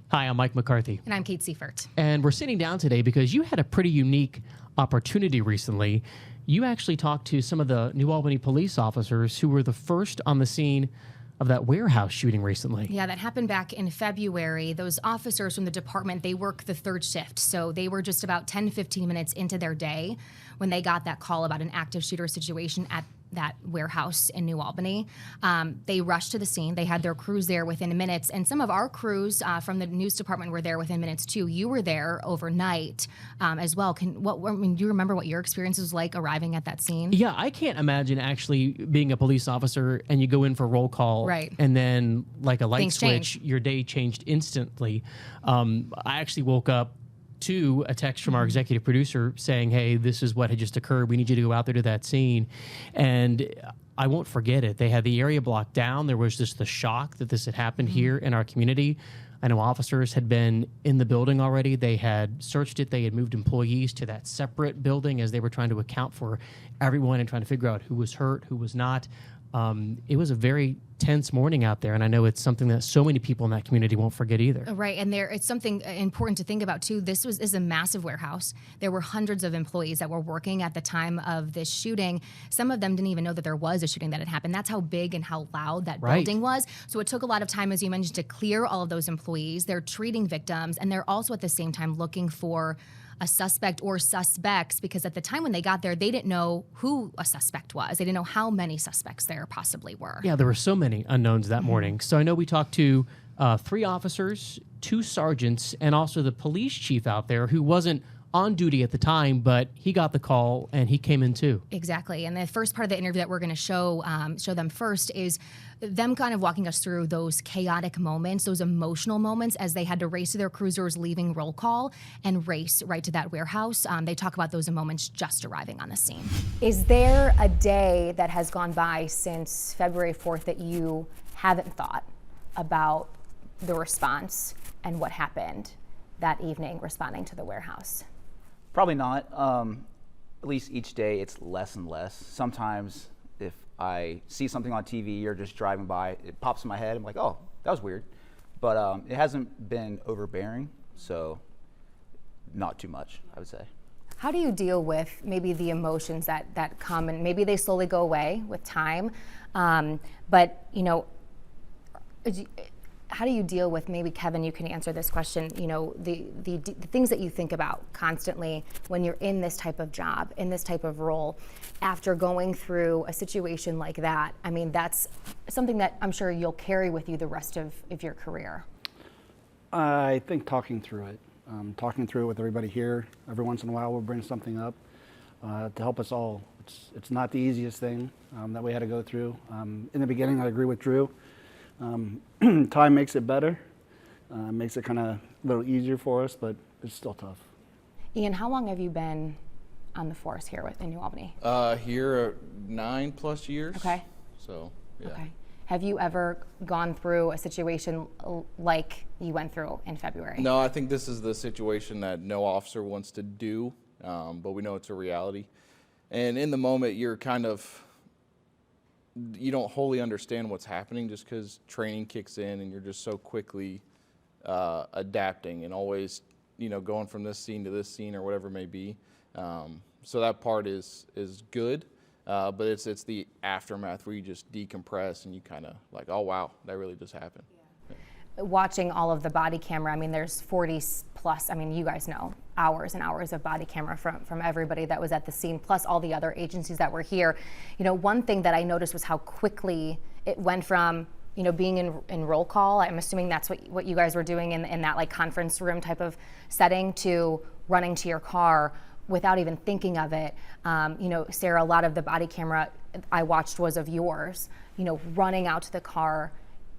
Hi, I'm Mike McCarthy. And I'm Kate Seifert. And we're sitting down today because you had a pretty unique opportunity recently. You actually talked to some of the New Albany police officers who were the first on the scene of that warehouse shooting recently. Yeah, that happened back in February. Those officers from the department, they work the third shift. So they were just about 10 to 15 minutes into their day when they got that call about an active shooter situation at that warehouse in New Albany. They rushed to the scene. They had their crews there within minutes. And some of our crews from the news department were there within minutes too. You were there overnight as well. Do you remember what your experience was like arriving at that scene? Yeah, I can't imagine actually being a police officer and you go in for roll call. Right. And then like a light Things switch, change. Your day changed instantly. I actually woke up to a text from our executive producer saying, hey, this is what had just occurred. We need you to go out there to that scene. And I won't forget it. They had the area blocked down. There was just the shock that this had happened here in our community. I know officers had been in the building already. They had searched it. They had moved employees to that separate building as they were trying to account for everyone and trying to figure out who was hurt, who was not. It was a very tense morning out there, and I know it's something that so many people in that community won't forget either. Right, and it's something important to think about too. This is a massive warehouse. There were hundreds of employees that were working at the time of this shooting. Some of them didn't even know that there was a shooting that had happened. That's how big and how loud that building was. So it took a lot of time, as you mentioned, to clear all of those employees. They're treating victims, and they're also at the same time looking for a suspect or suspects, because at the time when they got there, they didn't know who a suspect was. They didn't know how many suspects there possibly were. Yeah, there were so many unknowns that morning. So I know we talked to 3 officers, 2 sergeants, and also the police chief out there who wasn't on duty at the time, but he got the call and he came in too. Exactly. And the first part of the interview that we're going to show them first is them kind of walking us through those chaotic moments, those emotional moments as they had to race to their cruisers leaving roll call and race right to that warehouse. They talk about those moments just arriving on the scene. Is there a day that has gone by since February 4th that you haven't thought about the response and what happened that evening responding to the warehouse? Probably not. At least each day it's less and less. Sometimes if I see something on TV or just driving by, it pops in my head. I'm like, oh, that was weird. But it hasn't been overbearing, so not too much, I would say. How do you deal with maybe the emotions that come, and maybe they slowly go away with time, but, you know, how do you deal with, maybe Kevin, you can answer this question, you know, the things that you think about constantly when you're in this type of job, in this type of role, after going through a situation like that? I mean, that's something that I'm sure you'll carry with you the rest of your career. I think talking through it with everybody here, every once in a while we'll bring something up to help us all. It's not the easiest thing that we had to go through. In the beginning, I agree with Drew. Time makes it better, makes it kind of a little easier for us, but it's still tough. Ian, how long have you been on the force here in New Albany? Here 9+ years. Okay. So, yeah. Okay. Have you ever gone through a situation like you went through in February? No, I think this is the situation that no officer wants to do, but we know it's a reality. And in the moment, you don't wholly understand what's happening just because training kicks in and you're just so quickly adapting and always, you know, going from this scene to this scene or whatever it may be. So that part is good, but it's the aftermath where you just decompress and you kind of like, oh wow, that really just happened. Yeah. Watching all of the body camera, I mean, there's 40 plus, I mean, you guys know, hours and hours of body camera from everybody that was at the scene, plus all the other agencies that were here. You know, one thing that I noticed was how quickly it went from, you know, being in roll call, I'm assuming that's what you guys were doing in that like conference room type of setting, to running to your car without even thinking of it. You know, Sarah, a lot of the body camera I watched was of yours, you know, running out to the car.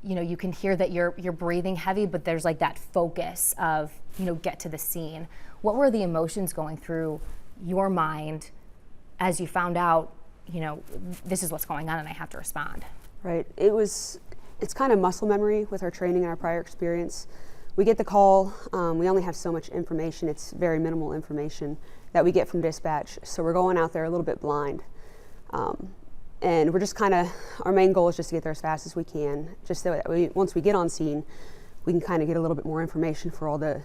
You know, you can hear that you're breathing heavy, but there's like that focus of, you know, get to the scene. What were the emotions going through your mind as you found out, you know, this is what's going on and I have to respond? Right. It's kind of muscle memory with our training and our prior experience. We get the call, we only have so much information. It's very minimal information that we get from dispatch. So we're going out there a little bit blind. And we're just our main goal is just to get there as fast as we can, just so that once we get on scene, we can kind of get a little bit more information for all the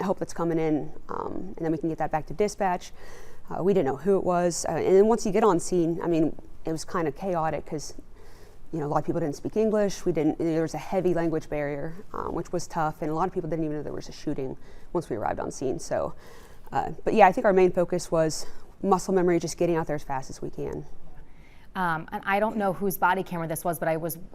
help that's coming in, and then we can get that back to dispatch. We didn't know who it was, and then once you get on scene, I mean, it was kind of chaotic because a lot of people didn't speak English. There was a heavy language barrier, which was tough, and a lot of people didn't even know there was a shooting once we arrived on scene. So, but yeah, I think our main focus was muscle memory, just getting out there as fast as we can. And I don't know whose body camera this was, but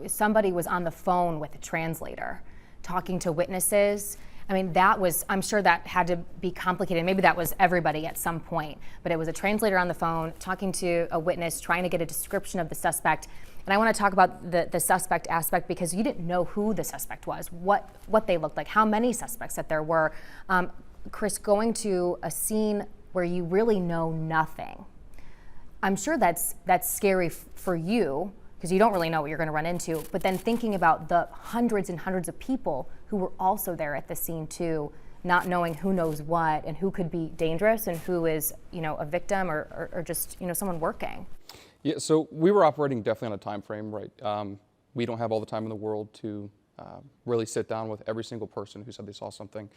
somebody was on the phone with a translator talking to witnesses. I mean, I'm sure that had to be complicated. Maybe that was everybody at some point, but it was a translator on the phone talking to a witness, trying to get a description of the suspect. And I want to talk about the suspect aspect because you didn't know who the suspect was, what they looked like, how many suspects that there were. Chris, going to a scene where you really know nothing, I'm sure that's scary for you because you don't really know what you're going to run into, but then thinking about the hundreds and hundreds of people who were also there at the scene too, not knowing who knows what and who could be dangerous and who is, a victim or just, someone working. Yeah, so we were operating definitely on a time frame, right? We don't have all the time in the world to really sit down with every single person who said they saw something.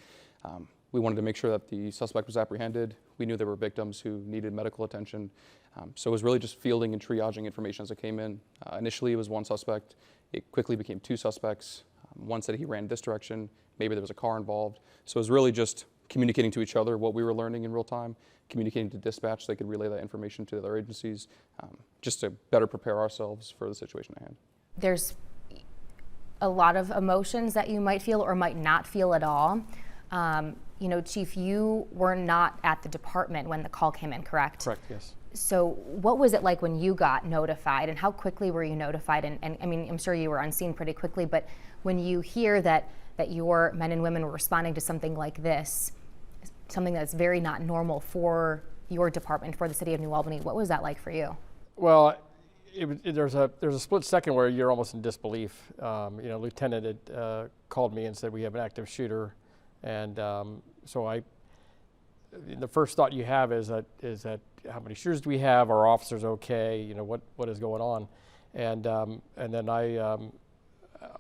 We wanted to make sure that the suspect was apprehended. We knew there were victims who needed medical attention. So it was really just fielding and triaging information as it came in. Initially, it was one suspect. It quickly became two suspects. One said he ran this direction. Maybe there was a car involved. So it was really just communicating to each other what we were learning in real time, communicating to dispatch so they could relay that information to the other agencies, just to better prepare ourselves for the situation at hand. There's a lot of emotions that you might feel or might not feel at all. Chief, you were not at the department when the call came in, correct? Correct, yes. So what was it like when you got notified, and how quickly were you notified? And I mean, I'm sure you were on scene pretty quickly, but when you hear that your men and women were responding to something like this, something that's very not normal for your department, for the city of New Albany, what was that like for you? Well, there's a split second where you're almost in disbelief. Lieutenant had called me and said we have an active shooter, and so the first thought you have is that how many shooters do we have? Are officers okay? What is going on? And then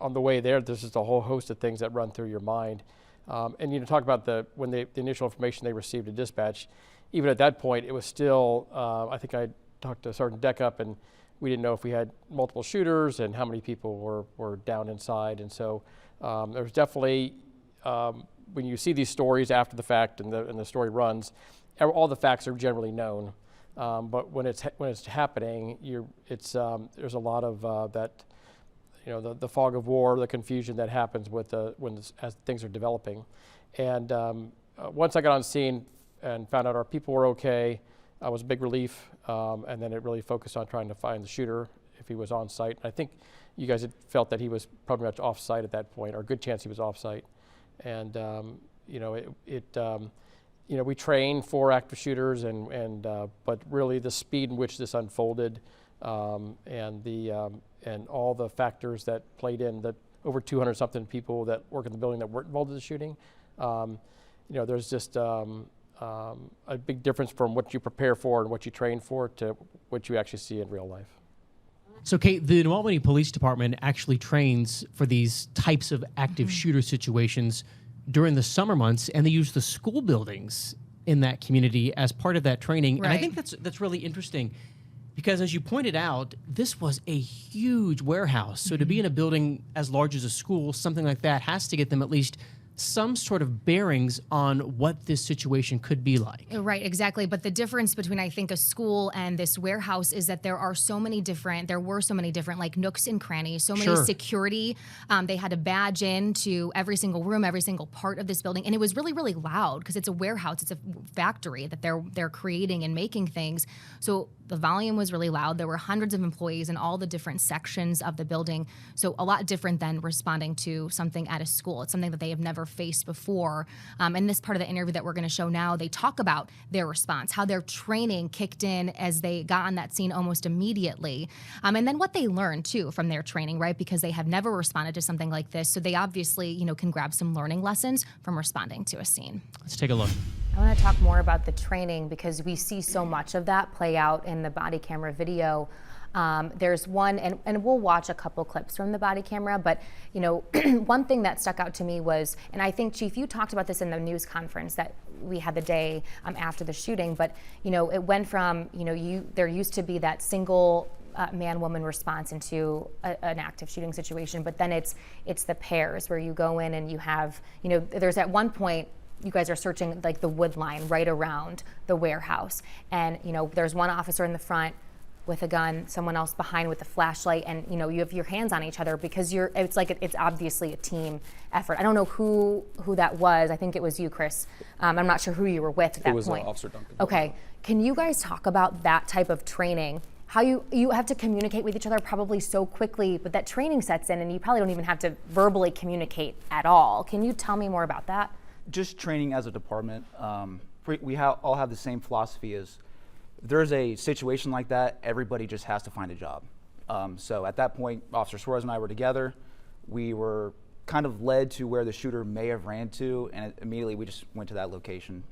on the way there's just a whole host of things that run through your mind. And talk about the initial information they received at dispatch. Even at that point, it was still. I think I talked to Sergeant Deckup, and we didn't know if we had multiple shooters and how many people were down inside. And so there's definitely. When you see these stories after the fact and the story runs, all the facts are generally known. But when it's happening, there's a lot of that, the fog of war, the confusion that happens as things are developing. And once I got on scene and found out our people were okay, it was a big relief. And then it really focused on trying to find the shooter if he was on site. I think you guys had felt that he was probably much off site at that point, or a good chance he was off site. And we train for active shooters, but really the speed in which this unfolded, and all the factors that played in, that over 200 something people that work in the building that weren't involved in the shooting, there's just a big difference from what you prepare for and what you train for to what you actually see in real life. So, Kate, the New Albany Police Department actually trains for these types of active shooter situations during the summer months, and they use the school buildings in that community as part of that training. Right. And I think that's really interesting because, as you pointed out, this was a huge warehouse. So to be in a building as large as a school, something like that has to get them at least some sort of bearings on what this situation could be like. Right, exactly. But the difference between, I think, a school and this warehouse is that there were so many different like nooks and crannies, so many security. They had to badge into every single room, every single part of this building. And it was really, really loud because it's a warehouse. It's a factory that they're creating and making things. So the volume was really loud. There were hundreds of employees in all the different sections of the building. So a lot different than responding to something at a school. It's something that they have never faced before. In this part of the interview that we're going to show now, they talk about their response, how their training kicked in as they got on that scene almost immediately. And then what they learned, too, from their training, right? Because they have never responded to something like this. So they obviously, can grab some learning lessons from responding to a scene. Let's take a look. I want to talk more about the training because we see so much of that play out in the body camera video. There's one, and we'll watch a couple clips from the body camera, but one thing that stuck out to me was, and I think Chief, you talked about this in the news conference that we had the day after the shooting, but it went from there used to be that single man-woman response into an active shooting situation, but then it's the pairs where you go in and you have there's at one point you guys are searching like the wood line right around the warehouse, and there's one officer in the front with a gun, someone else behind with a flashlight, and you have your hands on each other because it's obviously a team effort. I don't know who that was. I think it was you, Chris. I'm not sure who you were with at that point. It was Officer Duncan. Okay, can you guys talk about that type of training? How you have to communicate with each other probably so quickly, but that training sets in and you probably don't even have to verbally communicate at all. Can you tell me more about that? Just training as a department. We all have the same philosophy as if there's a situation like that, everybody just has to find a job. So at that point, Officer Suarez and I were together. We were kind of led to where the shooter may have ran to, and immediately we just went to that location.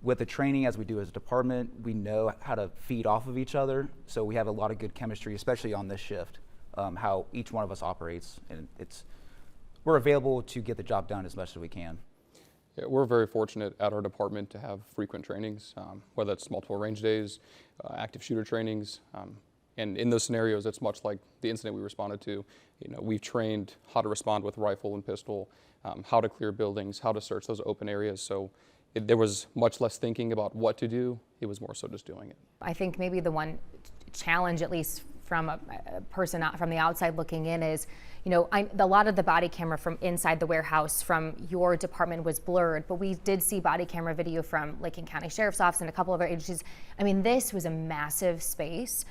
With the training as we do as a department, we know how to feed off of each other, so we have a lot of good chemistry, especially on this shift, how each one of us operates, and we're available to get the job done as much as we can. Yeah, we're very fortunate at our department to have frequent trainings, whether it's multiple range days, active shooter trainings, and in those scenarios, it's much like the incident we responded to. We've trained how to respond with rifle and pistol, how to clear buildings, how to search those open areas. So there was much less thinking about what to do. It was more so just doing it. I think maybe the one challenge, at least from a person from the outside looking in, is a lot of the body camera from inside the warehouse from your department was blurred, but we did see body camera video from Lake County Sheriff's Office and a couple of other agencies. I mean, this was a massive space.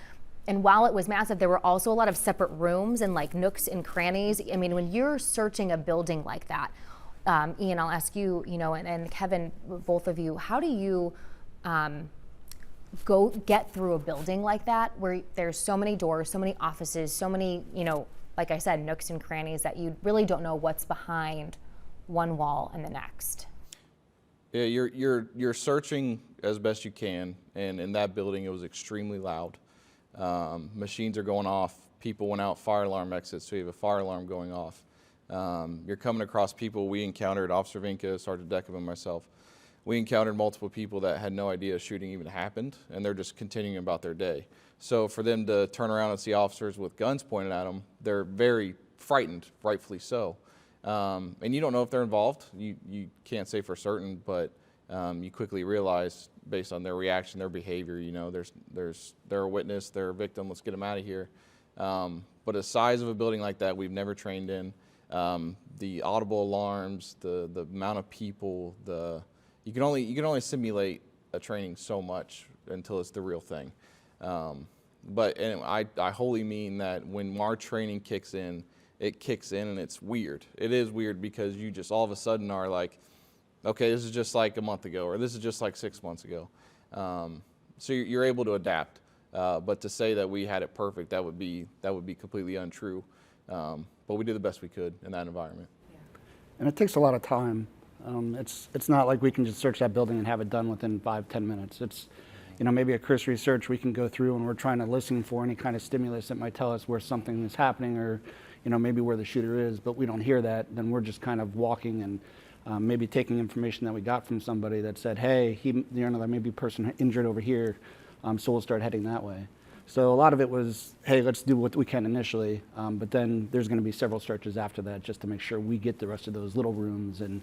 And while it was massive, there were also a lot of separate rooms and like nooks and crannies. I mean, when you're searching a building like that, Ian, I'll ask you, and Kevin, both of you, how do you go get through a building like that where there's so many doors, so many offices, so many, like I said, nooks and crannies that you really don't know what's behind one wall and the next? Yeah, you're searching as best you can, and in that building it was extremely loud. Machines are going off. People went out fire alarm exits, so you have a fire alarm going off. You're coming across people. We encountered Officer Vinca, Sergeant Deckham, and myself. We encountered multiple people that had no idea a shooting even happened, and they're just continuing about their day. So for them to turn around and see officers with guns pointed at them, they're very frightened, rightfully so. And you don't know if they're involved. You can't say for certain, but you quickly realize based on their reaction, their behavior, they're a witness, they're a victim, let's get them out of here. But the size of a building like that, we've never trained in. The audible alarms, the amount of people, you can only simulate a training so much until it's the real thing. But I wholly mean that when our training kicks in, it kicks in and it's weird. It is weird because you just all of a sudden are like, okay, this is just like a month ago, or this is just like 6 months ago. So you're able to adapt. But to say that we had it perfect, that would be completely untrue. But we did the best we could in that environment. And it takes a lot of time. It's not like we can just search that building and have it done within 5-10 minutes. It's, maybe a cursory search we can go through and we're trying to listen for any kind of stimulus that might tell us where something is happening or, maybe where the shooter is, but we don't hear that. Then we're just kind of walking and maybe taking information that we got from somebody that said, hey, there may be a person injured over here, so we'll start heading that way. So a lot of it was, hey, let's do what we can initially, but then there's going to be several searches after that just to make sure we get the rest of those little rooms and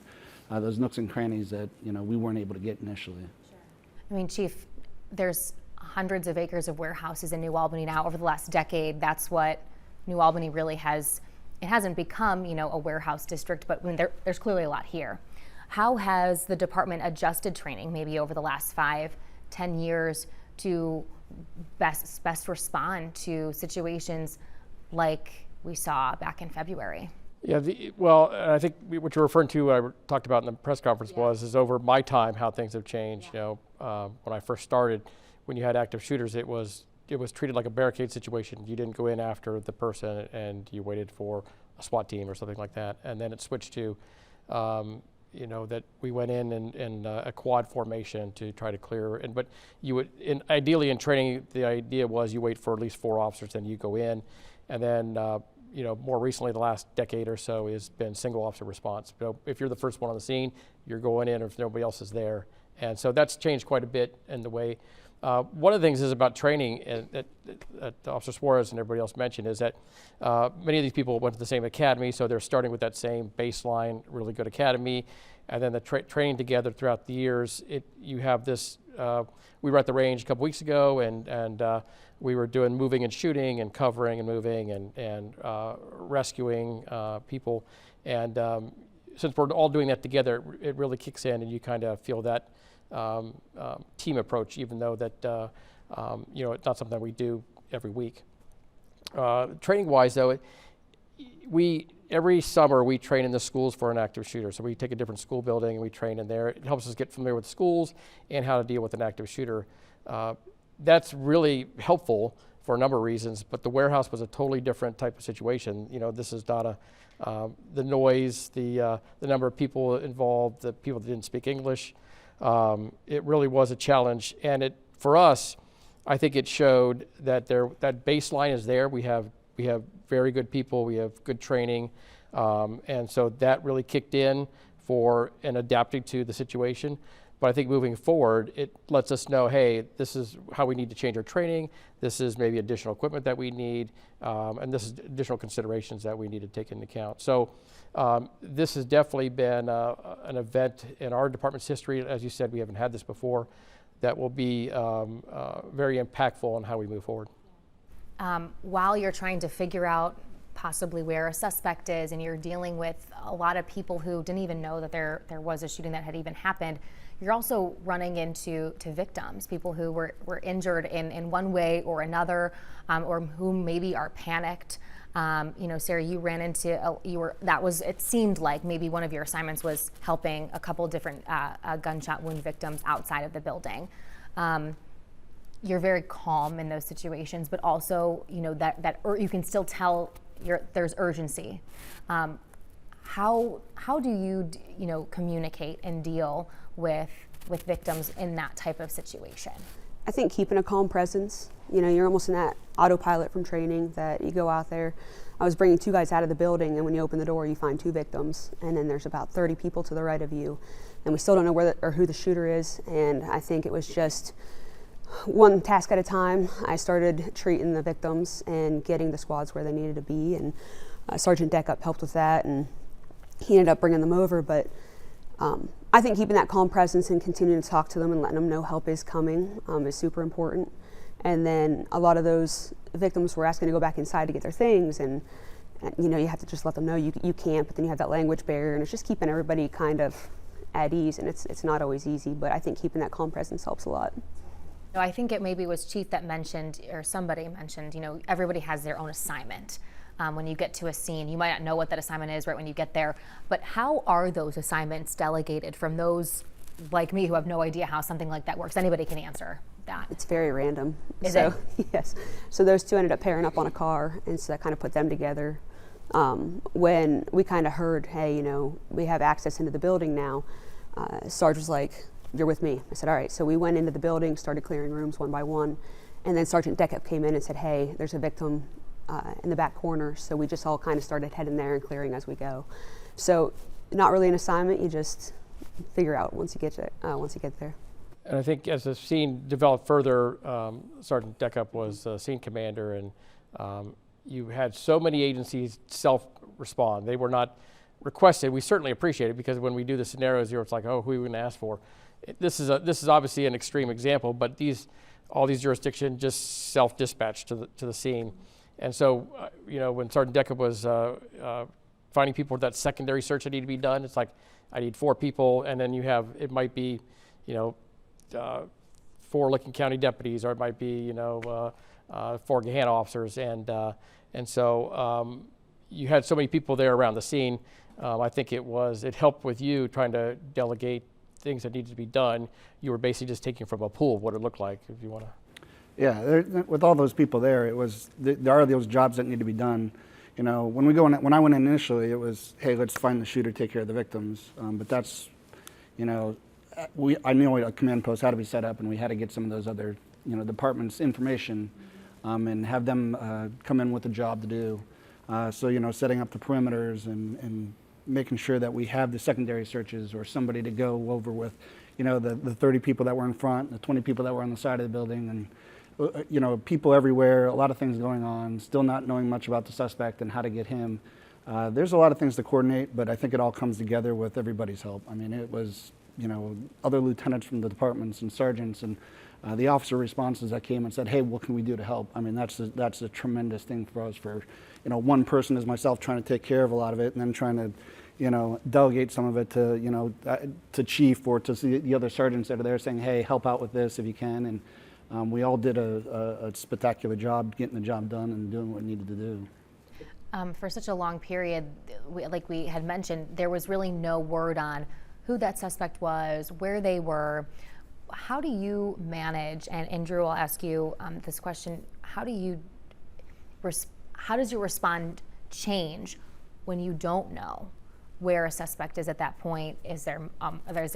those nooks and crannies that we weren't able to get initially. Sure. I mean, Chief, there's hundreds of acres of warehouses in New Albany now. Over the last decade, that's what New Albany really has. It hasn't become, a warehouse district, but there's clearly a lot here. How has the department adjusted training maybe over the last 5-10 years to best respond to situations like we saw back in February? Yeah, I think what you're referring to, I talked about in the press conference, is over my time how things have changed. When I first started, when you had active shooters, it was treated like a barricade situation. You didn't go in after the person and you waited for a SWAT team or something like that. And then it switched to, that we went in a quad formation to try to clear. But you would, ideally in training, the idea was you wait for at least 4 officers, then you go in, and then more recently, the last decade or so, has been single officer response. So if you're the first one on the scene, you're going in if nobody else is there. And so that's changed quite a bit in the way. One of the things is about training that Officer Suarez and everybody else mentioned is that many of these people went to the same academy, so they're starting with that same baseline, really good academy, and then the training together throughout the years. You have this. We were at the range a couple weeks ago, and we were doing moving and shooting and covering and moving and rescuing people, and since we're all doing that together, it really kicks in, and you kind of feel that team approach, even though that it's not something we do every week. Training-wise, though, every summer we train in the schools for an active shooter. So we take a different school building and we train in there. It helps us get familiar with schools and how to deal with an active shooter. That's really helpful for a number of reasons, but the warehouse was a totally different type of situation. This is not the noise, the number of people involved, the people that didn't speak English. It really was a challenge, and for us, I think it showed that that baseline is there. We have very good people, we have good training, and so that really kicked in for adapting to the situation. But I think moving forward, it lets us know, hey, this is how we need to change our training. This is maybe additional equipment that we need, and this is additional considerations that we need to take into account. So this has definitely been an event in our department's history. As you said, we haven't had this before. That will be very impactful on how we move forward. While you're trying to figure out possibly where a suspect is, and you're dealing with a lot of people who didn't even know that there was a shooting that had even happened, you're also running into victims, people who were injured in one way or another, or who maybe are panicked. Sarah, you ran into it seemed like maybe one of your assignments was helping a couple different gunshot wound victims outside of the building. You're very calm in those situations, but also that you can still tell there's urgency. How do you communicate and deal with victims in that type of situation? I think keeping a calm presence. You're almost in that autopilot from training that you go out there. I was bringing 2 guys out of the building, and when you open the door, you find 2 victims, and then there's about 30 people to the right of you, and we still don't know who the shooter is. And I think it was just one task at a time. I started treating the victims and getting the squads where they needed to be, and Sergeant Deckup helped with that, and he ended up bringing them over. But I think keeping that calm presence and continuing to talk to them and letting them know help is coming is super important. And then a lot of those victims were asking to go back inside to get their things, and you have to just let them know you can't, but then you have that language barrier, and it's just keeping everybody kind of at ease, and it's not always easy, but I think keeping that calm presence helps a lot. I think it maybe was Chief that mentioned, or somebody mentioned, everybody has their own assignment. When you get to a scene, you might not know what that assignment is right when you get there, but how are those assignments delegated from those like me who have no idea how something like that works? Anybody can answer that. It's very random. Is it? Yes. So those 2 ended up pairing up on a car, and so that kind of put them together. When we kind of heard, hey, we have access into the building now, Sarge was like, you're with me. I said, all right. So we went into the building, started clearing rooms one by one, and then Sergeant Deckup came in and said, hey, there's a victim in the back corner. So we just all kind of started heading there and clearing as we go. So not really an assignment, you just figure out once you get there. And I think as the scene developed further, Sergeant Deckup was scene commander, and you had so many agencies self-respond. They were not requested. We certainly appreciate it, because when we do the scenarios here, it's like, oh, who are we going to ask for? This is obviously an extreme example, but all these jurisdictions just self-dispatch to the scene. And so, when Sergeant Deckup was finding people for that secondary search that need to be done, it's like, I need 4 people, and then it might be, 4 Licking County deputies, or it might be, 4 Gahanna officers, and so you had so many people there around the scene. I think it helped with you trying to delegate things that needed to be done. You were basically just taking from a pool of what it looked like, if you want to. Yeah, with all those people there, there are those jobs that need to be done. when I went in initially, it was, hey, let's find the shooter, take care of the victims. But that's, I knew a command post had to be set up, and we had to get some of those other, departments' information, and have them come in with a job to do. So, setting up the perimeters and making sure that we have the secondary searches or somebody to go over with, the 30 people that were in front, the 20 people that were on the side of the building, and people everywhere, a lot of things going on, still not knowing much about the suspect and how to get him. There's a lot of things to coordinate, but I think it all comes together with everybody's help. I mean, it was, other lieutenants from the departments and sergeants and the officer responses that came and said, hey, what can we do to help? I mean, that's a tremendous thing for us. For, one person as myself trying to take care of a lot of it, and then trying to, delegate some of it to, to chief or to the other sergeants that are there saying, hey, help out with this if you can. And we all did a spectacular job getting the job done and doing what we needed to do. For such a long period, like we had mentioned, there was really no word on who that suspect was, where they were. How do you manage, and Drew, I'll ask you this question, how does your response change when you don't know where a suspect is at that point? Is there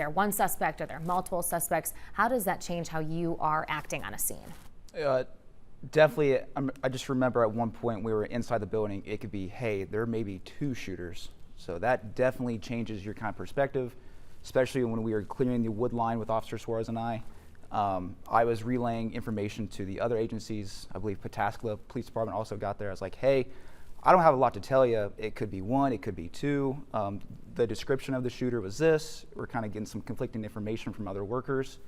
one suspect? Are there multiple suspects? How does that change how you are acting on a scene? Definitely, I just remember at one point we were inside the building, it could be, hey, there may be 2 shooters. So that definitely changes your kind of perspective, especially when we were clearing the wood line with Officer Suarez and I. I was relaying information to the other agencies. I believe Pataskala Police Department also got there. I was like, hey, I don't have a lot to tell you. It could be 1, it could be 2. The description of the shooter was this. We're kind of getting some conflicting information from other workers.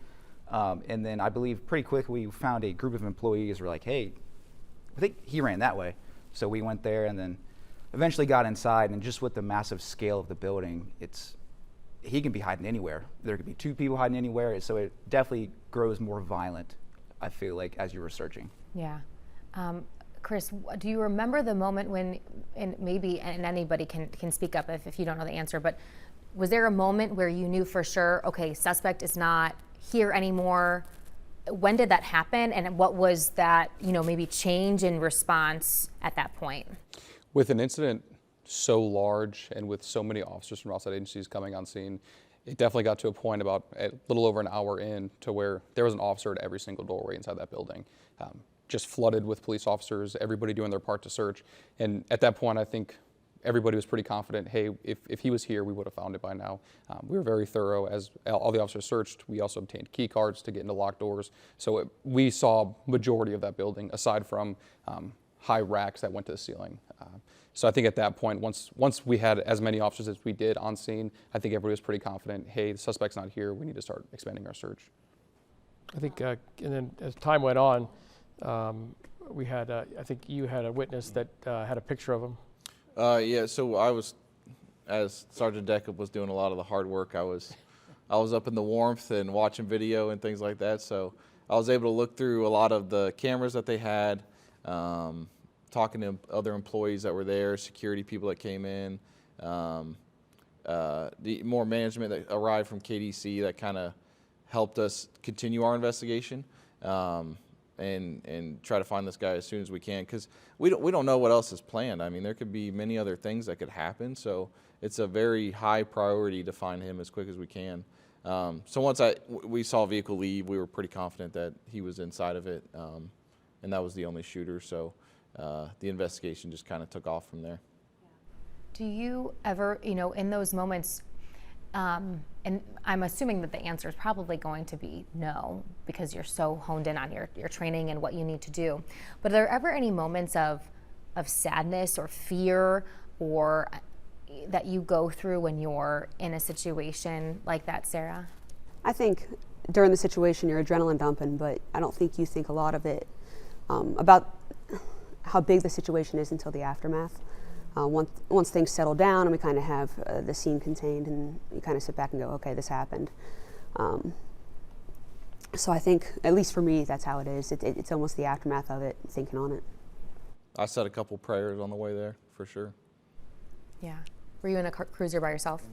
And then I believe pretty quickly we found a group of employees who were like, hey, I think he ran that way. So we went there and then eventually got inside, and just with the massive scale of the building, he can be hiding anywhere. There could be 2 people hiding anywhere, so it definitely grows more violent, I feel like, as you were searching. Yeah. Chris, do you remember the moment when, and anybody can speak up if you don't know the answer, but was there a moment where you knew for sure, okay, suspect is not here anymore? When did that happen, and what was that, maybe change in response at that point? With an incident so large and with so many officers from outside agencies coming on scene, it definitely got to a point about a little over an hour in to where there was an officer at every single doorway inside that building, just flooded with police officers, everybody doing their part to search. And at that point, I think everybody was pretty confident, hey, if he was here, we would have found it by now. We were very thorough. As all the officers searched, we also obtained key cards to get into locked doors. So we saw majority of that building, aside from high racks that went to the ceiling. So I think at that point, once we had as many officers as we did on scene, I think everybody was pretty confident, hey, the suspect's not here, we need to start expanding our search. I think, and then as time went on, we had, I think you had a witness that had a picture of him. Yeah, so I was, as Sergeant Deckup was doing a lot of the hard work, I was up in the warmth and watching video and things like that, so I was able to look through a lot of the cameras that they had, talking to other employees that were there, security people that came in, the more management that arrived from KDC that kind of helped us continue our investigation, and try to find this guy as soon as we can, because we don't know what else is planned. I mean, there could be many other things that could happen, so it's a very high priority to find him as quick as we can. So once we saw a vehicle leave, we were pretty confident that he was inside of it, and that was the only shooter. So the investigation just kind of took off from there. Do you ever, in those moments, and I'm assuming that the answer is probably going to be no, because you're so honed in on your training and what you need to do. But are there ever any moments of sadness or fear or that you go through when you're in a situation like that, Sarah? I think during the situation you're adrenaline dumping, but I don't think you think a lot of it about how big the situation is until the aftermath. Once things settle down and we kind of have the scene contained and you kind of sit back and go, okay, this happened. So I think, at least for me, that's how it is. It's almost the aftermath of it, thinking on it. I said a couple prayers on the way there, for sure. Yeah. Were you in a cruiser by yourself?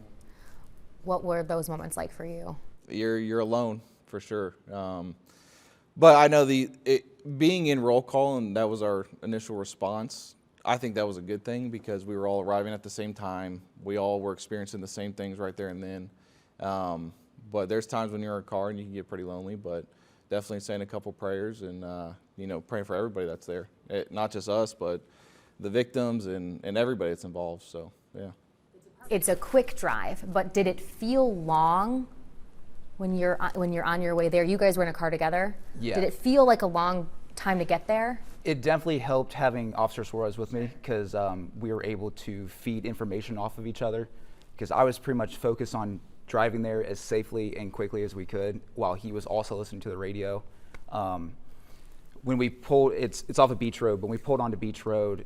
What were those moments like for you? You're alone, for sure. But I know being in roll call, and that was our initial response, I think that was a good thing because we were all arriving at the same time. We all were experiencing the same things right there and then. But there's times when you're in a car and you can get pretty lonely, but definitely saying a couple prayers and, praying for everybody that's there. Not just us, but the victims and everybody that's involved, so, yeah. It's a quick drive, but did it feel long when you're on your way there? You guys were in a car together? Yeah. Did it feel like a long time to get there? It definitely helped having Officer Suarez with me because we were able to feed information off of each other because I was pretty much focused on driving there as safely and quickly as we could while he was also listening to the radio. When we pulled, it's off of Beach Road, when we pulled onto Beach Road,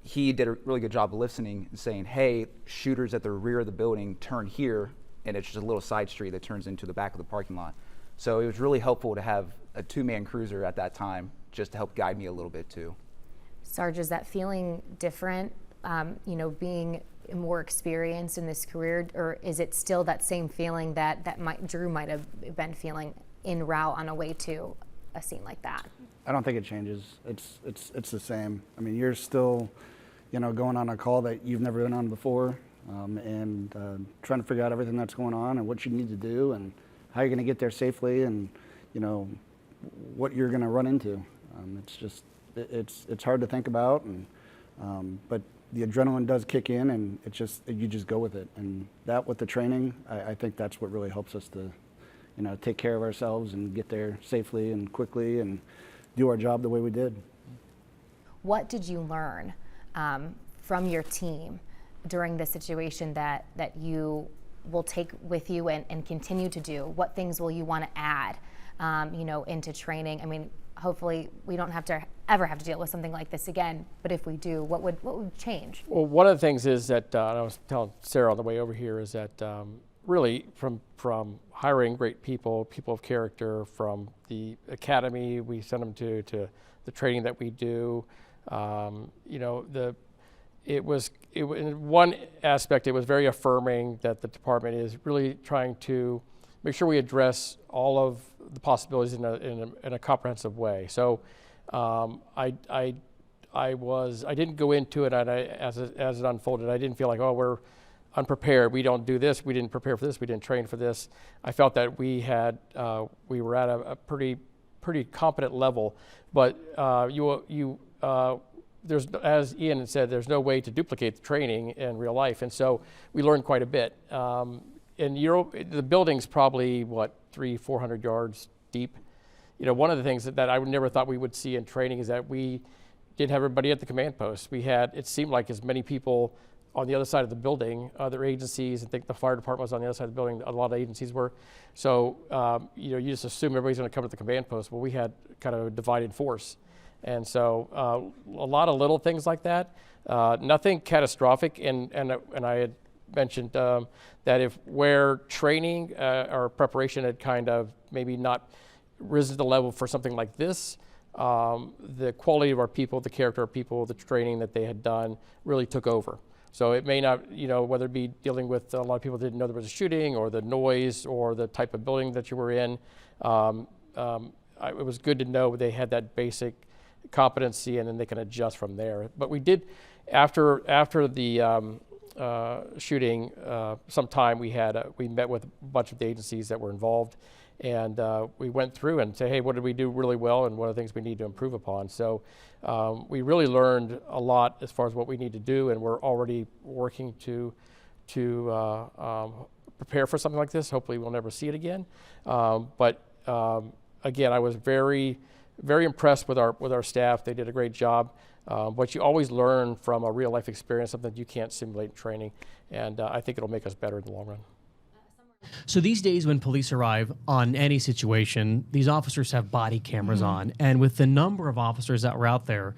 he did a really good job of listening and saying, hey, shooters at the rear of the building turn here, and it's just a little side street that turns into the back of the parking lot. So it was really helpful to have a two-man cruiser at that time just to help guide me a little bit too. Sarge, is that feeling different, being more experienced in this career, or is it still that same feeling that Drew might have been feeling en route on a way to a scene like that? I don't think it changes. It's the same. I mean, you're still, going on a call that you've never been on before, and trying to figure out everything that's going on and what you need to do and how you're going to get there safely and, what you're going to run into. It's hard to think about, and but the adrenaline does kick in, and you just go with it. And that with the training, I think that's what really helps us to, take care of ourselves and get there safely and quickly and do our job the way we did. What did you learn from your team during this situation that you will take with you and continue to do? What things will you want to add, into training? I mean, hopefully we don't ever have to deal with something like this again, but if we do, what would change? Well, one of the things is that, I was telling Sarah on the way over here, is that really from hiring great people of character from the academy, we send them to the training that we do. In one aspect, it was very affirming that the department is really trying to make sure we address all of the possibilities in a comprehensive way. So I didn't go into it as it unfolded. I didn't feel like, we're unprepared. We don't do this. We didn't prepare for this. We didn't train for this. I felt that we were at a pretty competent level. But there's, as Ian had said, there's no way to duplicate the training in real life, and so we learned quite a bit. And the building's probably 300-400 yards deep. One of the things that I never thought we would see in training is that we didn't have everybody at the command post. It seemed like as many people on the other side of the building, other agencies. I think the fire department was on the other side of the building. A lot of agencies were. So, you just assume everybody's going to come to the command post. Well, we had kind of a divided force. And so a lot of little things like that. Nothing catastrophic. And I had mentioned that where training or preparation had kind of maybe not risen to the level for something like this, the quality of our people, the character of people, the training that they had done really took over. So it may not, whether it be dealing with a lot of people didn't know there was a shooting or the noise or the type of building that you were in. It was good to know they had that basic competency and then they can adjust from there. But we did, after the shooting, sometime we met with a bunch of the agencies that were involved, and we went through and said, hey, what did we do really well and what are the things we need to improve upon? So we really learned a lot as far as what we need to do, and we're already working to prepare for something like this. Hopefully we'll never see it again. But again, I was very, very impressed with our staff. They did a great job. But you always learn from a real life experience, something that you can't simulate in training, and I think it'll make us better in the long run. So these days when police arrive on any situation, these officers have body cameras on, and with the number of officers that were out there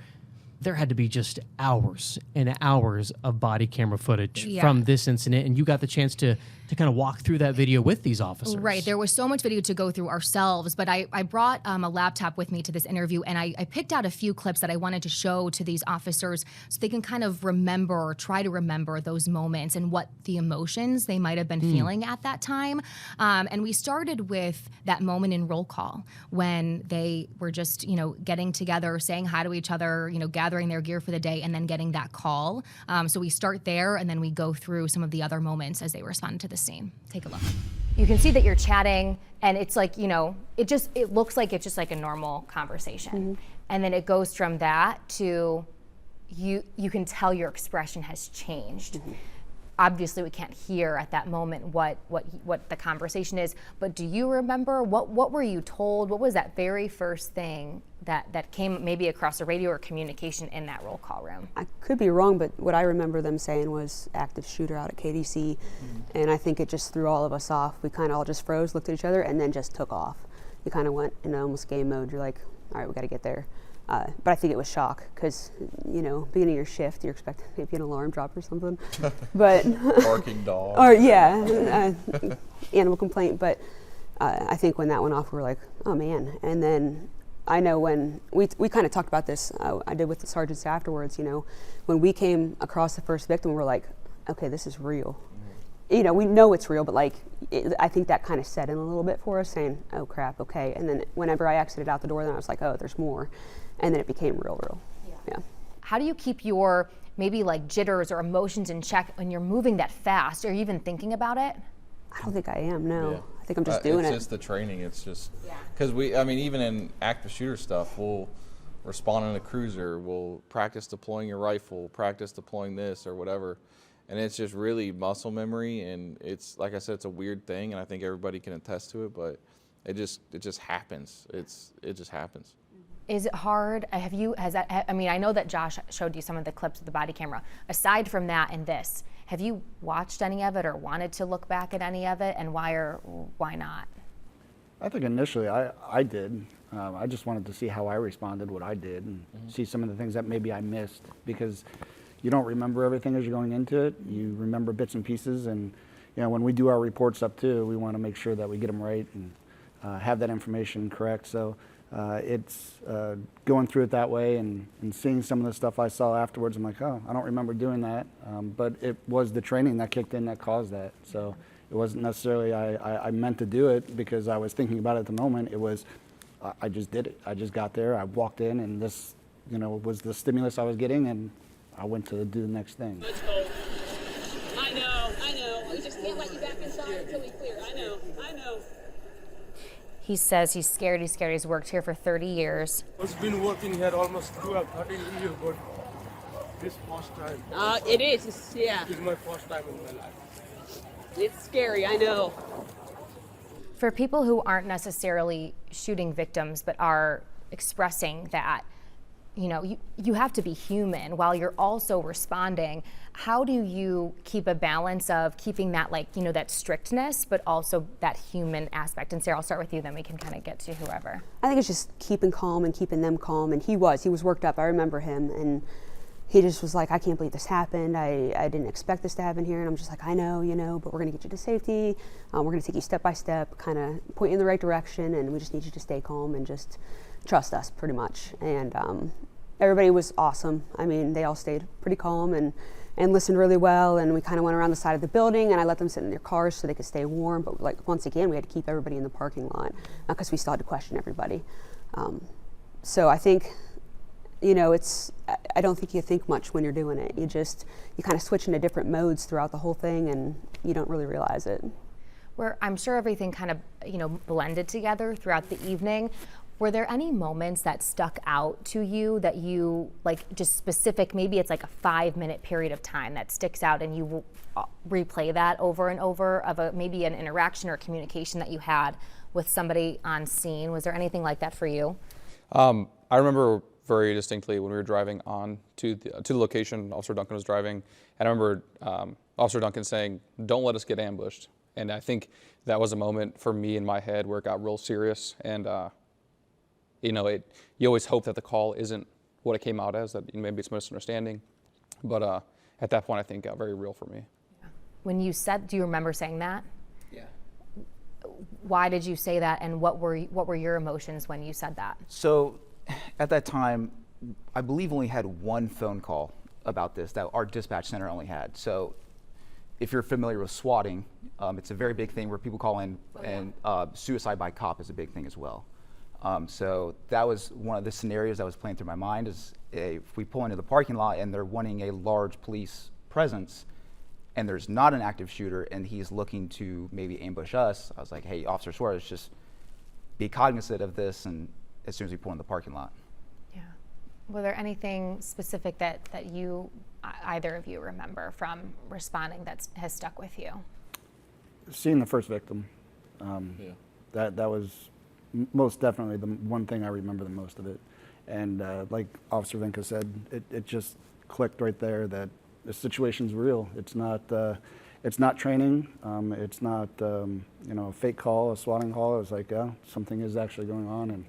had to be just hours and hours of body camera footage from this incident, and you got the chance to kind of walk through that video with these officers. Right. There was so much video to go through ourselves, but I brought a laptop with me to this interview, and I picked out a few clips that I wanted to show to these officers so they can kind of remember or try to remember those moments and what the emotions they might have been feeling at that time. And we started with that moment in roll call when they were just, getting together, saying hi to each other, gathering gathering their gear for the day and then getting that call. So we start there and then we go through some of the other moments as they respond to the scene. Take a look. You can see that you're chatting, and it's like, you know, it looks like it's just like a normal conversation. And then it goes from that to you can tell your expression has changed. Obviously we can't hear at that moment what the conversation is, but do you remember what were you told? What was that very first thing that came maybe across the radio or communication in that roll call room? I could be wrong, but what I remember them saying was active shooter out at KDC, and I think it just threw all of us off. We kind of all just froze, looked at each other, and then just took off. You kind of went in almost game mode. You're like, all right, we got to get there. But I think it was shock because, you know, beginning of your shift, you're expecting maybe an alarm drop or something. But Barking dog. or yeah, animal complaint. But I think when that went off, we were like, oh man. And then I know when we kind of talked about this, I did with the sergeants afterwards. You know, when we came across the first victim, we're like, okay, this is real. You know, we know it's real, but like, I think that kind of set in a little bit for us, saying, oh crap, okay. And then whenever I exited out the door, then I was like, oh, there's more. And then it became real. Yeah. How do you keep your maybe like jitters or emotions in check when you're moving that fast? Are you even thinking about it? I don't think I am, no. Yeah. I think I'm just doing it. It's just the training. It's just, because even in active shooter stuff, we'll respond in a cruiser, we'll practice deploying your rifle, practice deploying this or whatever. And it's just really muscle memory, and it's, like I said, it's a weird thing, and I think everybody can attest to it, but it just happens. It just happens. Is it hard? I know that Josh showed you some of the clips of the body camera. Aside from that and this, have you watched any of it or wanted to look back at any of it, and why or why not? I think initially I did. I just wanted to see how I responded, what I did, and see some of the things that maybe I missed, because you don't remember everything as you're going into it. You remember bits and pieces, and you know, when we do our reports up too, we want to make sure that we get them right and have that information correct. So it's going through it that way and seeing some of the stuff I saw afterwards. I'm like, oh, I don't remember doing that. But it was the training that kicked in that caused that. So it wasn't necessarily I meant to do it because I was thinking about it at the moment. It was I just did it. I just got there. I walked in, and this, you know, was the stimulus I was getting, and I went to do the next thing. Let's go. I know. We just can't let you back inside until we clear. I know. He says he's scared. He's worked here for 30 years. I've been working here almost throughout 13 years, but this first time. It is. Yeah. This is my first time in my life. It's scary. I know. For people who aren't necessarily shooting victims but are expressing that, you know, you have to be human while you're also responding. How do you keep a balance of keeping that, like, you know, that strictness, but also that human aspect? And Sarah, I'll start with you, then we can kind of get to whoever. I think it's just keeping calm and keeping them calm. And he was worked up. I remember him, and he just was like, I can't believe this happened. I didn't expect this to happen here. And I'm just like, I know, you know, but we're going to get you to safety. We're going to take you step by step, kind of point you in the right direction. And we just need you to stay calm and just trust us, pretty much. And everybody was awesome. I mean, they all stayed pretty calm and listened really well. And we kind of went around the side of the building, and I let them sit in their cars so they could stay warm. But like, once again, we had to keep everybody in the parking lot because we still had to question everybody. So I think, you know, I don't think you think much when you're doing it. You kind of switch into different modes throughout the whole thing, and you don't really realize it. Where I'm sure everything kind of, you know, blended together throughout the evening. Were there any moments that stuck out to you that you, like, just specific, maybe it's like a 5-minute period of time that sticks out and you will replay that over and over of maybe an interaction or communication that you had with somebody on scene? Was there anything like that for you? I remember very distinctly when we were driving on to the location. Officer Duncan was driving, and I remember Officer Duncan saying, "Don't let us get ambushed." And I think that was a moment for me in my head where it got real serious. And you know, you always hope that the call isn't what it came out as, that maybe it's a misunderstanding. But at that point, I think it got very real for me. When you said, do you remember saying that? Yeah. Why did you say that, and what were your emotions when you said that? So at that time, I believe only had one phone call about this that our dispatch center only had. So if you're familiar with swatting, it's a very big thing where people call in, and suicide by cop is a big thing as well. So that was one of the scenarios that was playing through my mind is if we pull into the parking lot and they're wanting a large police presence and there's not an active shooter and he's looking to maybe ambush us, I was like, hey, Officer Suarez, just be cognizant of this and as soon as we pull in the parking lot. Yeah. Was there anything specific that you, either of you, remember from responding that has stuck with you? Seeing the first victim, that was most definitely the one thing I remember the most of it. And like Officer Vinca said, it just clicked right there that the situation's real. It's not training. It's not a fake call, a swatting call. It's like, something is actually going on, and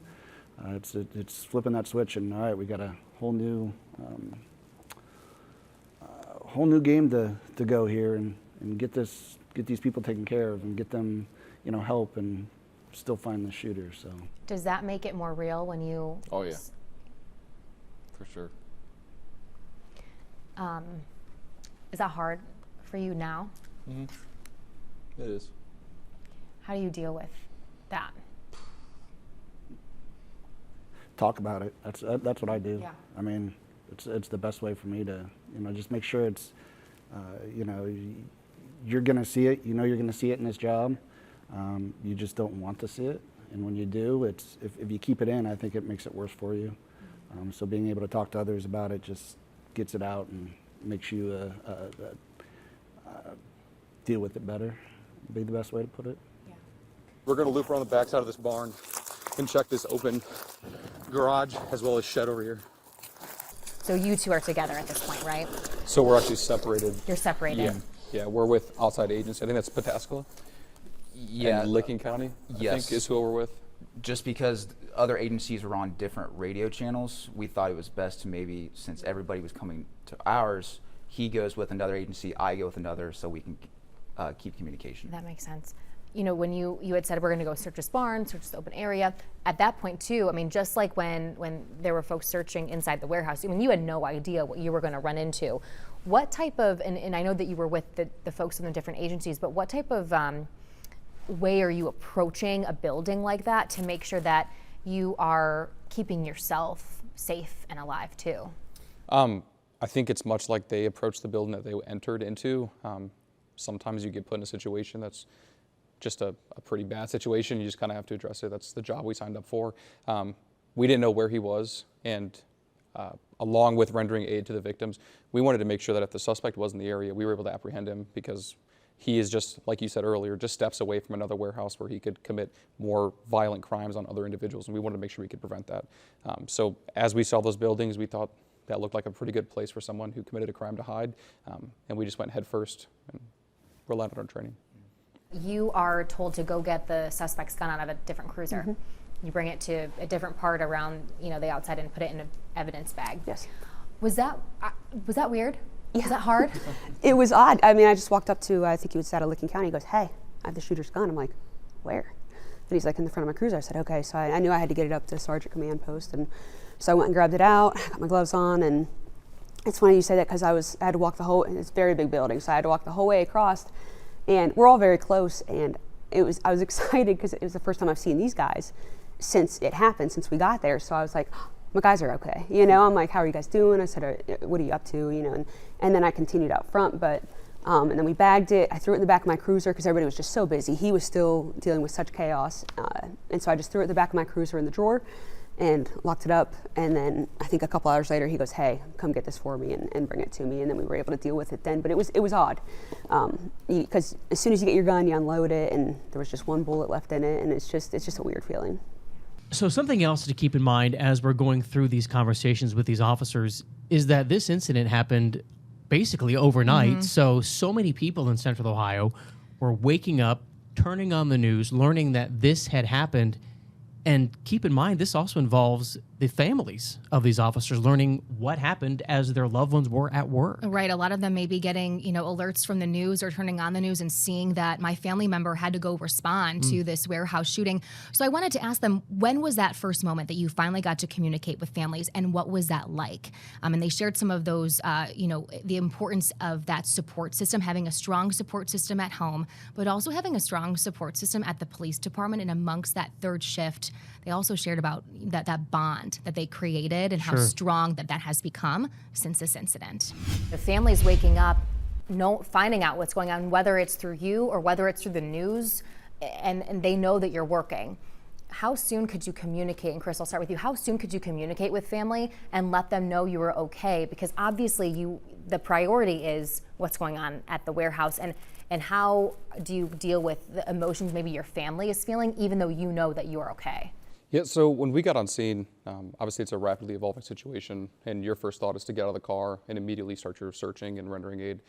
it's flipping that switch. And all right, we got a whole new game to go here and get these people taken care of and get them help and still find the shooter. So does that make it more real when you? Oh yeah, for sure. Is that hard for you now? Mm-hmm. It is. How do you deal with that? Talk about it. That's what I do. Yeah. I mean, it's the best way for me to just make sure it's you're gonna see it. You're gonna see it in this job. You just don't want to see it, and when you do, if you keep it in, I think it makes it worse for you. So being able to talk to others about it just gets it out and makes you deal with it better. Be the best way to put it. Yeah. We're going to loop around the backside of this barn and check this open garage as well as shed over here. So you two are together at this point, right? So we're actually separated. You're separated. Yeah, we're with outside agency. I think that's Pataskala. Yeah. And Licking County, Yes. I think, is who we're with. Just because other agencies were on different radio channels, we thought it was best to maybe, since everybody was coming to ours, he goes with another agency, I go with another, so we can keep communication. That makes sense. When you had said we're going to go search this barn, search this open area, at that point too, I mean, just like when there were folks searching inside the warehouse, I mean, you had no idea what you were going to run into. What type of, and I know that you were with the folks in the different agencies, but what type of way are you approaching a building like that to make sure that you are keeping yourself safe and alive too? I think it's much like they approached the building that they entered into. Sometimes you get put in a situation that's just a pretty bad situation. You just kind of have to address it. That's the job we signed up for. We didn't know where he was, and along with rendering aid to the victims, we wanted to make sure that if the suspect was in the area, we were able to apprehend him, because he is just, like you said earlier, just steps away from another warehouse where he could commit more violent crimes on other individuals, and we wanted to make sure we could prevent that. So as we saw those buildings, we thought that looked like a pretty good place for someone who committed a crime to hide, and we just went head first and relied on our training. You are told to go get the suspect's gun out of a different cruiser. Mm-hmm. You bring it to a different part around the outside and put it in an evidence bag. Yes. Was that weird? Yeah. Was that hard? It was odd. I mean, I just walked up to, I think he was out of Licking County. He goes, "Hey, I have the shooter's gun." I'm like, "Where?" And he's like, "In the front of my cruiser." I said, "Okay." So I knew I had to get it up to Sergeant Command Post, and so I went and grabbed it out, got my gloves on, and it's funny you say that because I had to walk the whole, and it's a very big building, so I had to walk the whole way across, and we're all very close, and I was excited because it was the first time I've seen these guys since it happened, since we got there. So I was like, my guys are okay. I'm like, "How are you guys doing?" I said, "What are you up to?" And then I continued out front, but and then we bagged it. I threw it in the back of my cruiser because everybody was just so busy. He was still dealing with such chaos, and so I just threw it in the back of my cruiser in the drawer and locked it up. And then I think a couple hours later, he goes, "Hey, come get this for me and bring it to me." And then we were able to deal with it then. But it was odd because as soon as you get your gun, you unload it, and there was just one bullet left in it, and it's just a weird feeling. So something else to keep in mind as we're going through these conversations with these officers is that this incident happened basically overnight. Mm-hmm. So many people in Central Ohio were waking up, turning on the news, learning that this had happened. And keep in mind, this also involves the families of these officers learning what happened as their loved ones were at work. Right. A lot of them may be getting, alerts from the news or turning on the news and seeing that my family member had to go respond to this warehouse shooting. So I wanted to ask them, when was that first moment that you finally got to communicate with families, and what was that like? And they shared some of those, the importance of that support system, having a strong support system at home, but also having a strong support system at the police department and amongst that third shift they also shared about that bond that they created and how strong that has become since this incident. The family's waking up, finding out what's going on, whether it's through you or whether it's through the news, and they know that you're working. How soon could you communicate, and Chris, I'll start with you, how soon could you communicate with family and let them know you were okay? Because obviously the priority is what's going on at the warehouse, and how do you deal with the emotions maybe your family is feeling, even though you know that you are okay? Yeah, so when we got on scene, obviously it's a rapidly evolving situation, and your first thought is to get out of the car and immediately start your searching and rendering aid.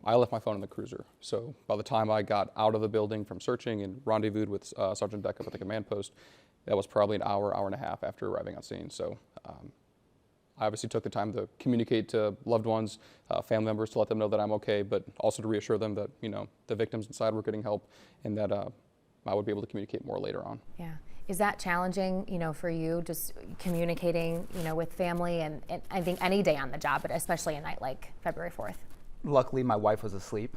I left my phone in the cruiser, so by the time I got out of the building from searching and rendezvoused with Sergeant Deck up at the command post, that was probably an hour and a half after arriving on scene. So I obviously took the time to communicate to loved ones, family members, to let them know that I'm okay, but also to reassure them that, the victims inside were getting help, and that I would be able to communicate more later on. Yeah. Is that challenging, for you, just communicating, with family and I think any day on the job, but especially a night like February 4th? Luckily, my wife was asleep.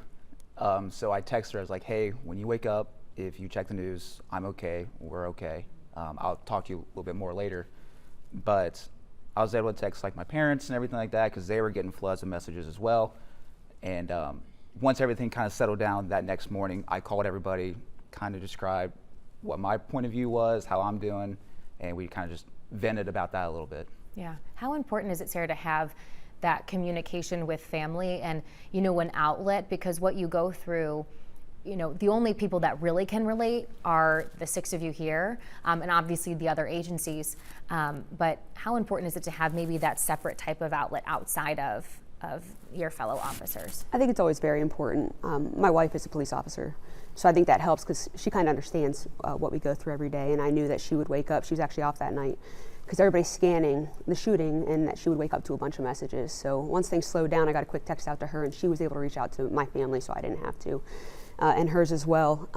So I texted her, I was like, hey, when you wake up, if you check the news, I'm okay, we're okay. I'll talk to you a little bit more later. But I was able to text like my parents and everything like that because they were getting floods of messages as well. And once everything kind of settled down that next morning, I called everybody, kind of described what my point of view was, how I'm doing, and we kind of just vented about that a little bit. Yeah. How important is it, Sarah, to have that communication with family and, an outlet? Because what you go through, the only people that really can relate are the 6 of you here, and obviously the other agencies. But how important is it to have maybe that separate type of outlet outside of your fellow officers? I think it's always very important. My wife is a police officer, so I think that helps because she kind of understands what we go through every day, and I knew that she would wake up. She was actually off that night because everybody's scanning the shooting, and that she would wake up to a bunch of messages. So once things slowed down, I got a quick text out to her, and she was able to reach out to my family, so I didn't have to, and hers as well.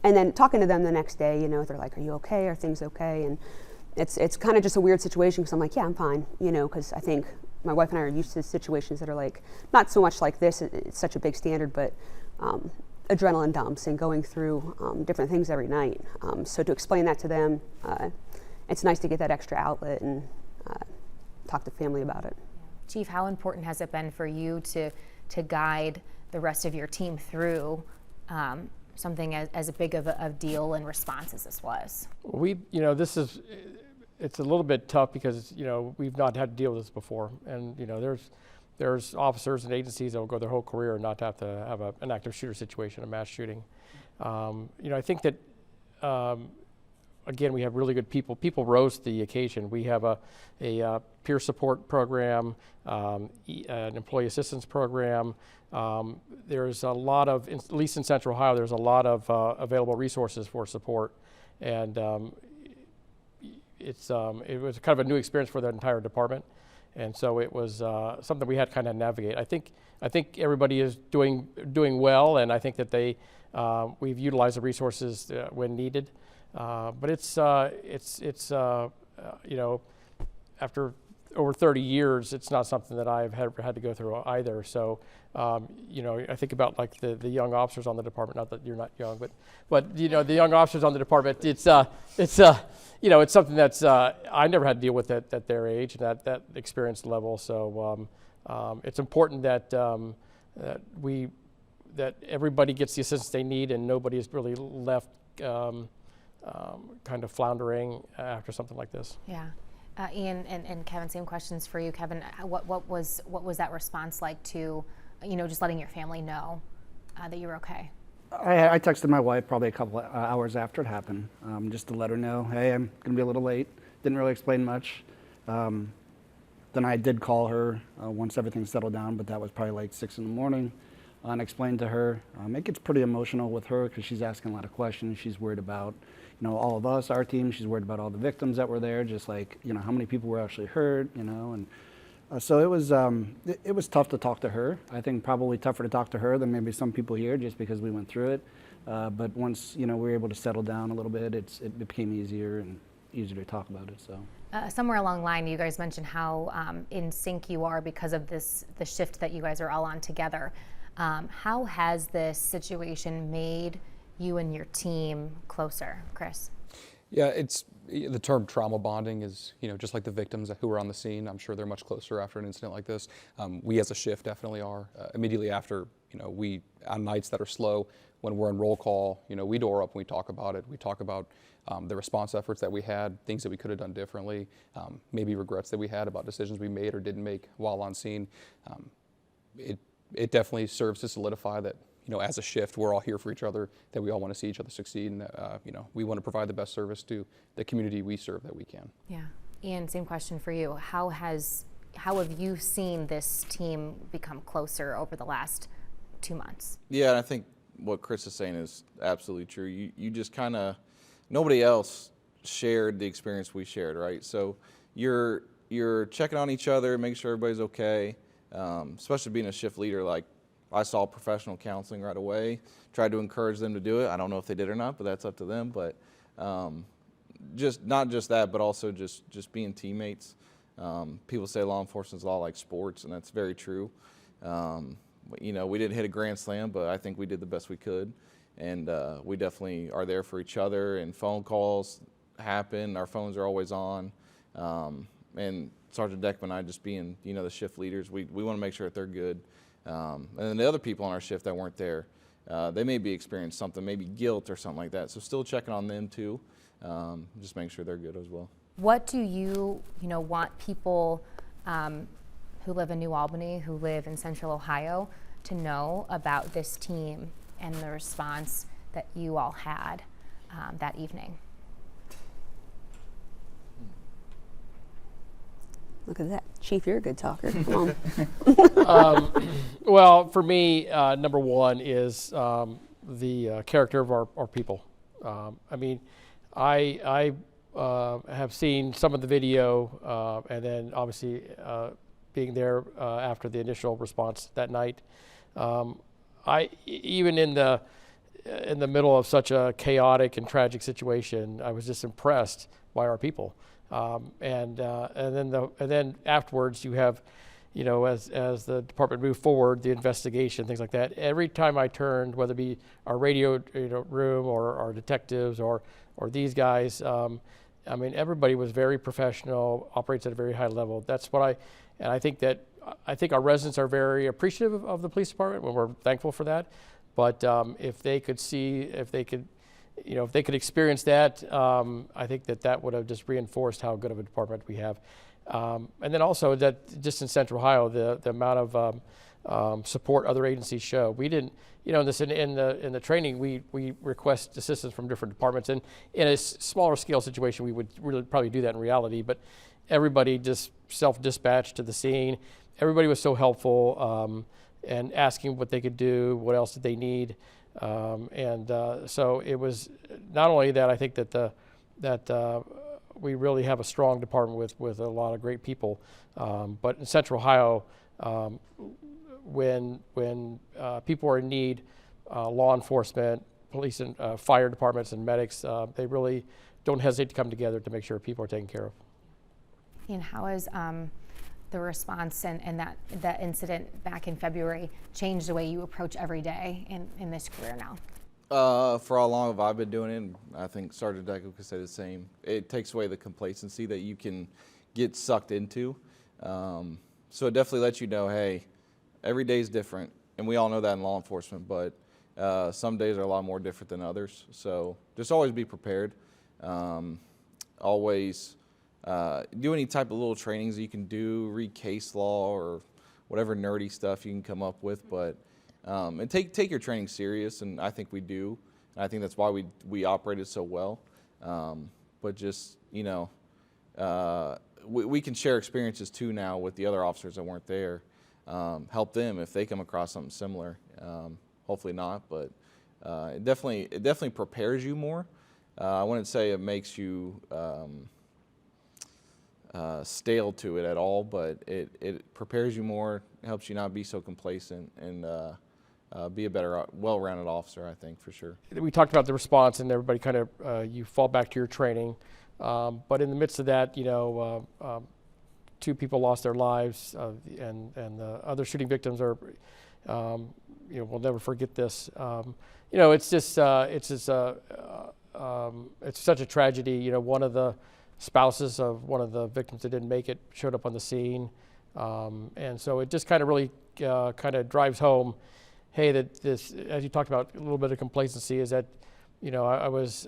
And then talking to them the next day, they're like, "Are you okay? Are things okay?" And it's kind of just a weird situation because I'm like, "Yeah, I'm fine," because I think my wife and I are used to situations that are like, not so much like this, it's such a big standard, but adrenaline dumps and going through different things every night. So to explain that to them, it's nice to get that extra outlet and talk to family about it. Chief, how important has it been for you to guide the rest of your team through something as big of a deal and response as this was? It's a little bit tough because, we've not had to deal with this before. And, there's officers and agencies that will go their whole career and not have to have an active shooter situation, a mass shooting. I think that, again, we have really good people. People rose to the occasion. We have a peer support program, an employee assistance program. There's a lot of, at least in Central Ohio, there's a lot of available resources for support. And it was kind of a new experience for the entire department, and so it was something we had to kind of navigate. I think everybody is doing well, and I think that we've utilized the resources when needed. But it's after over 30 years, it's not something that I've ever had to go through either. So I think about like the young officers on the department. Not that you're not young, but the young officers on the department. It's something that's I never had to deal with at their age and that experience level. So it's important that that everybody gets the assistance they need and nobody is really left kind of floundering after something like this. Yeah. Ian and Kevin, same questions for you. Kevin, what was that response like to, just letting your family know that you were okay? I texted my wife probably a couple of hours after it happened, just to let her know, hey, I'm going to be a little late. Didn't really explain much. Then I did call her once everything settled down, but that was probably like 6 in the morning, and explained to her. It gets pretty emotional with her because she's asking a lot of questions. She's worried about all of us, our team. She's worried about all the victims that were there, just like, how many people were actually hurt, and so it was tough to talk to her. I think probably tougher to talk to her than maybe some people here just because we went through it. But once, we were able to settle down a little bit, it became easier and easier to talk about it, so. Somewhere along the line, you guys mentioned how in sync you are because of the shift that you guys are all on together. How has this situation made you and your team closer, Chris? Yeah, the term trauma bonding is, just like the victims who were on the scene. I'm sure they're much closer after an incident like this. We as a shift definitely are. Immediately after, we, on nights that are slow, when we're in roll call, we door up and we talk about it. We talk about the response efforts that we had, things that we could have done differently, maybe regrets that we had about decisions we made or didn't make while on scene. It definitely serves to solidify that, as a shift, we're all here for each other, that we all want to see each other succeed, and we want to provide the best service to the community we serve that we can. Yeah. Ian, same question for you. How have you seen this team become closer over the last 2 months? Yeah, and I think what Chris is saying is absolutely true. You just kind of, nobody else shared the experience we shared, right? So you're checking on each other, making sure everybody's okay, especially being a shift leader. Like, I saw professional counseling right away, tried to encourage them to do it. I don't know if they did or not, but that's up to them. But not just that, but also just being teammates. People say law enforcement is a lot like sports, and that's very true. We didn't hit a grand slam, but I think we did the best we could. And we definitely are there for each other, and phone calls happen. Our phones are always on. And Sergeant Deckman and I, just being, the shift leaders, we want to make sure that they're good. And then the other people on our shift that weren't there, they may be experiencing something, maybe guilt or something like that. So still checking on them too, just making sure they're good as well. What do you want people who live in New Albany, who live in Central Ohio, to know about this team and the response that you all had that evening? Look at that. Chief, you're a good talker. Come on. Well, for me, number one is the character of our people. I have seen some of the video, and then obviously being there after the initial response that night. Even in the middle of such a chaotic and tragic situation, I was just impressed by our people. And then afterwards, you have, as the department moved forward, the investigation, things like that. Every time I turned, whether it be our radio room or our detectives or these guys, everybody was very professional, operates at a very high level. That's what I think our residents are very appreciative of the police department, and we're thankful for that. But if they could experience that, I think that would have just reinforced how good of a department we have. And then also that just in Central Ohio, the amount of support other agencies show. We didn't, in the training, we request assistance from different departments. And in a smaller scale situation, we would really probably do that in reality. But everybody just self-dispatched to the scene. Everybody was so helpful and asking what they could do, what else did they need. So it was not only that, I think that we really have a strong department with a lot of great people, but in Central Ohio, when people are in need, law enforcement, police and fire departments and medics, they really don't hesitate to come together to make sure people are taken care of. And how has the response and that incident back in February changed the way you approach every day in this career now? For how long have I been doing it? And I think Sergeant Deckman could say the same. It takes away the complacency that you can get sucked into. So it definitely lets you know, hey, every day is different. And we all know that in law enforcement, but some days are a lot more different than others. So just always be prepared. Always do any type of little trainings that you can do, read case law or whatever nerdy stuff you can come up with. But and take your training serious, and I think we do. And I think that's why we operated so well. But just, we can share experiences too now with the other officers that weren't there. Help them if they come across something similar. Hopefully not, but it definitely prepares you more. I wouldn't say it makes you stale to it at all, but it prepares you more, helps you not be so complacent, and be a better, well-rounded officer, I think, for sure. We talked about the response, and everybody kind of, you fall back to your training. But in the midst of that, 2 people lost their lives, and the other shooting victims are, we'll never forget this. It's just a it's such a tragedy. You know, one of the spouses of one of the victims that didn't make it showed up on the scene. And so it just kind of really kind of drives home, hey, that this, as you talked about, a little bit of complacency is that, you know, I was,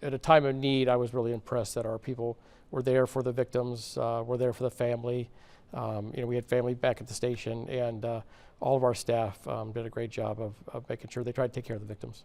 at a time of need, I was really impressed that our people were there for the victims, were there for the family. You know, we had family back at the station, and all of our staff did a great job of making sure they tried to take care of the victims.